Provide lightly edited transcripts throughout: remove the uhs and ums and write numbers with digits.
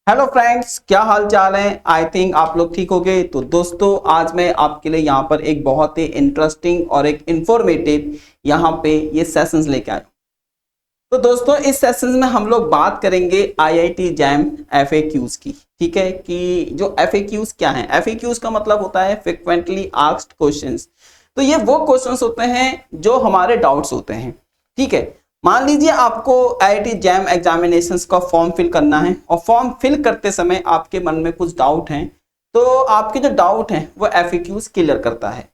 Hello friends, क्या हाल चाल है। आई थिंक आप लोग ठीक हो गए। तो दोस्तों, आज मैं आपके लिए यहाँ पर एक बहुत ही इंटरेस्टिंग और एक इंफॉर्मेटिव यहाँ पे ये सेशंस लेके आया। तो दोस्तों, इस सेशंस में हम लोग बात करेंगे आईआईटी जैम एफएक्यूज की। ठीक है कि जो एफएक्यूज क्या है, एफएक्यूज का मतलब होता है फ्रिक्वेंटली आस्क्ड क्वेश्चंस। तो ये वो क्वेश्चंस होते हैं जो हमारे डाउट्स होते हैं। ठीक है, मान लीजिए आपको आईआईटी जैम एग्जामिनेशंस का फॉर्म फिल करना है और फॉर्म फिल करते समय आपके मन में कुछ डाउट हैं, तो आपके जो डाउट हैं वो एफएक्यूज क्लियर करता है।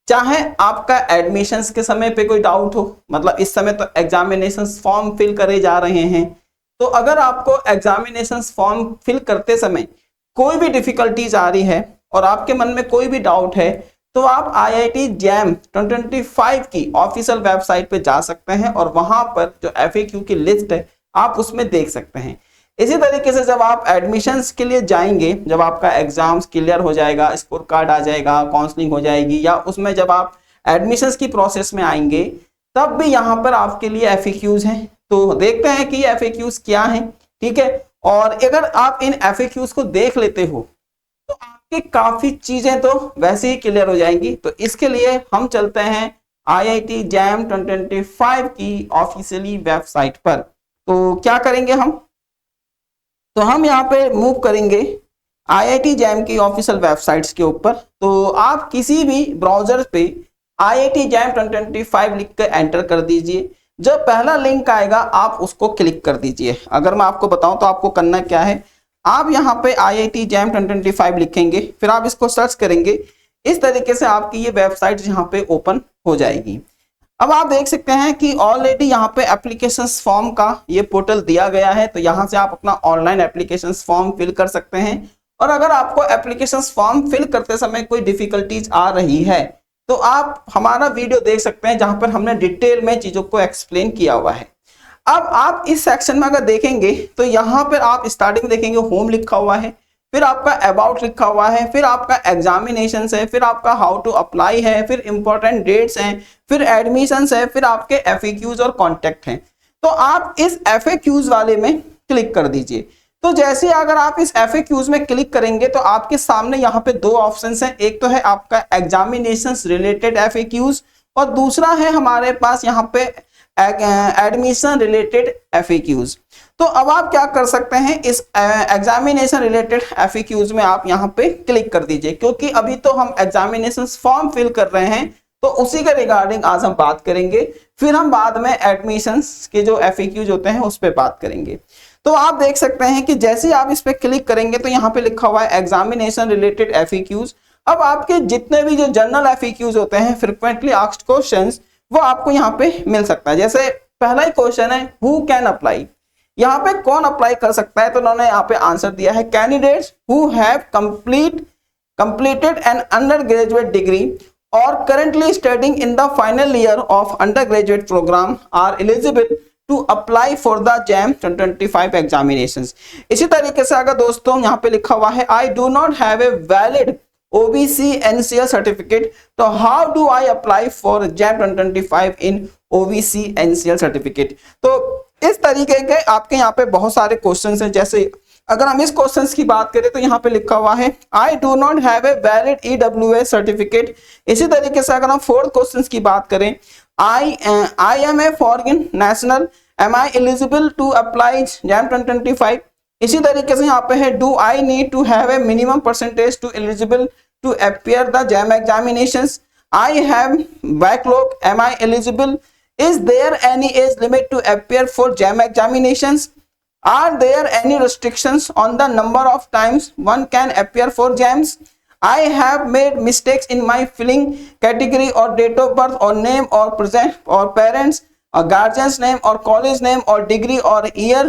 चाहे आपका एडमिशंस के समय पे कोई डाउट हो, मतलब इस समय तो एग्जामिनेशंस फॉर्म फिल करे जा रहे हैं, तो अगर आपको एग्जामिनेशंस फॉर्म फिल करते समय कोई भी डिफिकल्टीज आ रही है और आपके मन में कोई भी डाउट है, तो आप आईआईटी जैम 2025 की ऑफिशियल वेबसाइट पे जा सकते हैं और वहां पर जो एफएक्यू की लिस्ट है आप उसमें देख सकते हैं। इसी तरीके से जब आप एडमिशंस के लिए जाएंगे, जब आपका एग्जाम्स क्लियर हो जाएगा, स्कोर कार्ड आ जाएगा, काउंसलिंग हो जाएगी, या उसमें जब आप एडमिशंस की प्रोसेस में आएंगे, तब भी यहाँ पर आपके लिए एफएक्यूज हैं। तो देखते हैं कि एफएक्यूज क्या है। ठीक है, और अगर आप इन एफएक्यूज को देख लेते हो तो आपकी काफी चीजें तो वैसे ही क्लियर हो जाएंगी। तो इसके लिए हम चलते हैं आईआईटी जैम 2025 की ऑफिशियली वेबसाइट पर। तो क्या करेंगे हम, तो हम यहाँ पे मूव करेंगे आईआईटी जैम की ऑफिशियल वेबसाइट्स के ऊपर। तो आप किसी भी ब्राउजर पे आईआईटी जैम 2025 लिख कर एंटर कर दीजिए। जो पहला लिंक आएगा आप उसको क्लिक कर दीजिए। अगर मैं आपको बताऊं तो आपको करना क्या है, आप यहाँ पे आईआईटी जैम 2025 लिखेंगे, फिर आप इसको सर्च करेंगे। इस तरीके से आपकी ये वेबसाइट यहाँ पे ओपन हो जाएगी। अब आप देख सकते हैं कि ऑलरेडी यहाँ पे एप्लीकेशंस फॉर्म का ये पोर्टल दिया गया है। तो यहाँ से आप अपना ऑनलाइन एप्लीकेशंस फॉर्म फिल कर सकते हैं। और अगर आपको एप्लीकेशंस फॉर्म फिल करते समय कोई डिफिकल्टीज आ रही है तो आप हमारा वीडियो देख सकते हैं, जहां पर हमने डिटेल में चीजों को एक्सप्लेन किया हुआ है। अब आप इस सेक्शन में अगर देखेंगे तो यहाँ पर आप स्टार्टिंग देखेंगे होम लिखा हुआ है, फिर आपका अबाउट लिखा हुआ है, फिर आपका एग्जामिनेशन है, फिर आपका हाउ टू अप्लाई है, फिर इंपॉर्टेंट डेट्स हैं, फिर एडमिशंस है, फिर आपके एफएक्यूज और कॉन्टेक्ट हैं। तो आप इस एफएक्यूज वाले में क्लिक कर दीजिए। तो जैसे अगर आप इस एफएक्यूज में क्लिक करेंगे तो आपके सामने यहाँ पे दो ऑप्शंस हैं। एक तो है आपका एग्जामिनेशंस रिलेटेड एफएक्यूज और दूसरा है हमारे पास यहाँ पे एडमिशन रिलेटेड एफएक्यूज। तो अब आप क्या कर सकते हैं, इस एग्जामिनेशन रिलेटेड एफएक्यूज में आप यहाँ पे क्लिक कर दीजिए, क्योंकि अभी तो हम एग्जामिनेशन फॉर्म फिल कर रहे हैं तो उसी के रिगार्डिंग आज हम बात करेंगे। फिर हम बाद में एडमिशंस के जो एफएक्यूज होते हैं उस पर बात करेंगे। तो आप देख सकते हैं कि जैसे ही आप इस पे क्लिक करेंगे तो यहाँ पे लिखा हुआ है एग्जामिनेशन रिलेटेड एफएक्यूज। अब आपके जितने भी जो जनरल एफएक्यूज होते हैं, फ्रिक्वेंटली आस्क्ड क्वेश्चंस, वो आपको यहाँ पे मिल सकता है। जैसे पहला ही क्वेश्चन है हु कैन अप्लाई, यहाँ पे कौन अप्लाई कर सकता है। तो उन्होंने यहाँ पे आंसर दिया है candidates who have completed an undergraduate degree or currently studying in the final year of undergraduate program are eligible to apply for the JAM 2025 examinations। इसी तरीके से अगर दोस्तों यहाँ पे लिखा हुआ है I do not have a valid OBC NCL certificate, तो how do I apply for JAM 2025 in OBC NCL certificate। तो इस तरीके के आपके यहाँ पे बहुत सारे क्वेश्चंस हैं। जैसे अगर हम इस क्वेश्चंस की बात करें तो यहाँ पे लिखा हुआ है I do not have a valid EWS certificate. इसी तरीके से अगर हम फोर्थ क्वेश्चंस की बात करें I am a foreign national, am I eligible to apply JAM 2025। इसी तरीके से यहाँ पे है do I need to have a minimum percentage to eligible to appear the JAM examinations, I have backlog, am I eligible, is there any age limit to appear for JAM examinations, are there any restrictions on the number of times one can appear for JAMs, I have made mistakes in my filling category or date of birth or name or present or parents or guardian's name or college name or degree or year,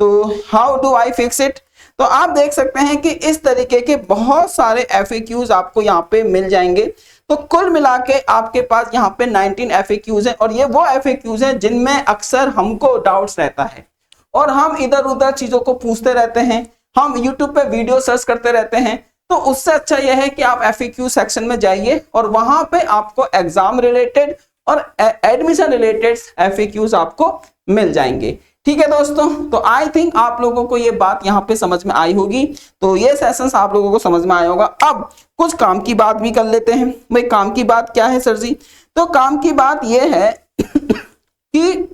तो how do I fix it। तो आप देख सकते हैं कि इस तरीके के बहुत सारे एफएक्यूज आपको यहाँ पे मिल जाएंगे। तो कुल मिला के आपके पास यहाँ पे 19 एफएक्यूज हैं और ये वो एफएक्यूज हैं जिनमें अक्सर हमको डाउट्स रहता है और हम इधर उधर चीजों को पूछते रहते हैं, हम YouTube पे वीडियो सर्च करते रहते हैं। तो उससे अच्छा यह है कि आप एफएक्यू सेक्शन में जाइए और वहां पे आपको एग्जाम रिलेटेड और एडमिशन रिलेटेड एफएक्यूज आपको मिल जाएंगे। ठीक है दोस्तों, तो आई थिंक आप लोगों को ये बात यहाँ पे समझ में आई होगी। तो ये सेशंस आप लोगों को समझ में आया होगा। अब कुछ काम की बात भी कर लेते हैं। भाई काम की बात क्या है सर जी? तो काम की बात ये है कि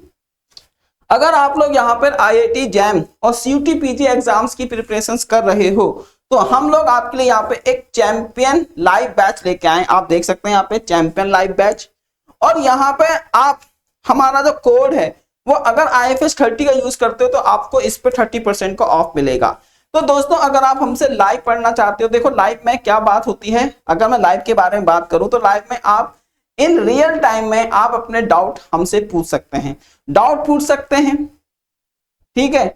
अगर आप लोग यहाँ पर IIT जैम और CUT PG एग्जाम्स की प्रिपरेशंस कर रहे हो तो हम लोग आपके लिए यहाँ पे एक चैंपियन लाइव बैच लेके आए। आप देख सकते हैं यहाँ पे चैंपियन लाइव बैच, और यहाँ पे आप हमारा जो कोड है वो अगर IFS 30 का यूज करते हो तो आपको इस पे 30% का ऑफ मिलेगा। तो दोस्तों अगर आप हमसे लाइव पढ़ना चाहते हो, देखो लाइव में क्या बात होती है, अगर मैं लाइव के बारे में बात करूं तो लाइव में आप इन रियल टाइम में आप अपने डाउट हमसे पूछ सकते हैं, डाउट पूछ सकते हैं, ठीक है,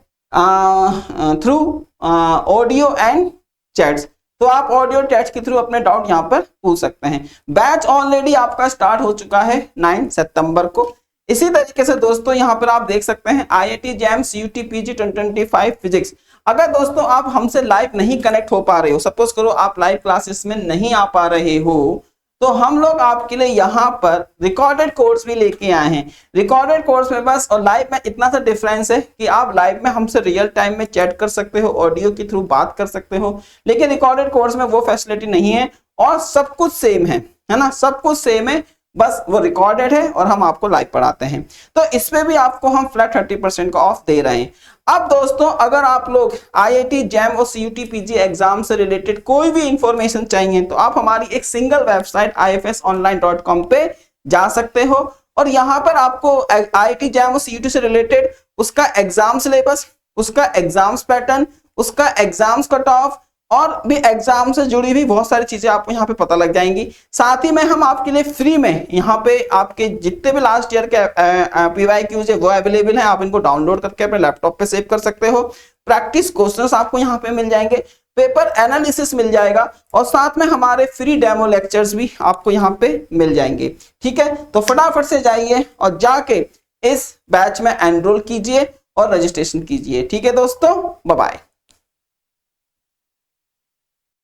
थ्रू ऑडियो एंड चैट्स। तो आप ऑडियो चैट्स के थ्रू अपने डाउट यहाँ पर पूछ सकते हैं। बैच ऑलरेडी आपका स्टार्ट हो चुका है 9 सितंबर को। इसी तरीके से दोस्तों यहाँ पर आप देख सकते हैं IIT jam CUT PG 2025 physics. अगर दोस्तों आप हमसे लाइव नहीं कनेक्ट हो पा रहे हो, सपोज करो आप लाइव क्लासेस में नहीं आ पा रहे हो, तो हम लोग आपके लिए यहाँ पर रिकॉर्डेड कोर्स भी लेके आए हैं। रिकॉर्डेड कोर्स में बस और लाइव में इतना सा डिफरेंस है कि आप लाइव में हमसे रियल टाइम में चैट कर सकते हो, ऑडियो के थ्रू बात कर सकते हो, लेकिन रिकॉर्डेड कोर्स में वो फैसिलिटी नहीं है। और सब कुछ सेम है ना, सब कुछ सेम है, बस वो रिकॉर्डेड है और हम आपको लाइव पढ़ाते हैं। तो इसमें भी आपको हम फ्लैट 30% का ऑफ दे रहे हैं। अब दोस्तों अगर आप लोग IIT जैम और CUT PG एग्जाम से रिलेटेड कोई भी इंफॉर्मेशन चाहिए तो आप हमारी एक सिंगल वेबसाइट ifsonline.com पे जा सकते हो, और यहाँ पर आपको IIT जैम और CUT से रिलेटेड उसका एग्जाम सिलेबस, उसका एग्जाम्स पैटर्न, उसका एग्जाम्स कट ऑफ और भी एग्जाम से जुड़ी हुई बहुत सारी चीजें आपको यहाँ पे पता लग जाएंगी। साथ ही में हम आपके लिए फ्री में यहाँ पे आपके जितने भी लास्ट ईयर के PYQs है वो अवेलेबल है, आप इनको डाउनलोड करके अपने लैपटॉप पे सेव कर सकते हो। प्रैक्टिस क्वेश्चंस आपको यहाँ पे मिल जाएंगे, पेपर एनालिसिस मिल जाएगा, और साथ में हमारे फ्री डेमो लेक्चर्स भी आपको यहाँ पे मिल जाएंगे। ठीक है, तो फटाफट से जाइए और जाके इस बैच में एनरोल कीजिए और रजिस्ट्रेशन कीजिए। ठीक है दोस्तों, बाय बाय।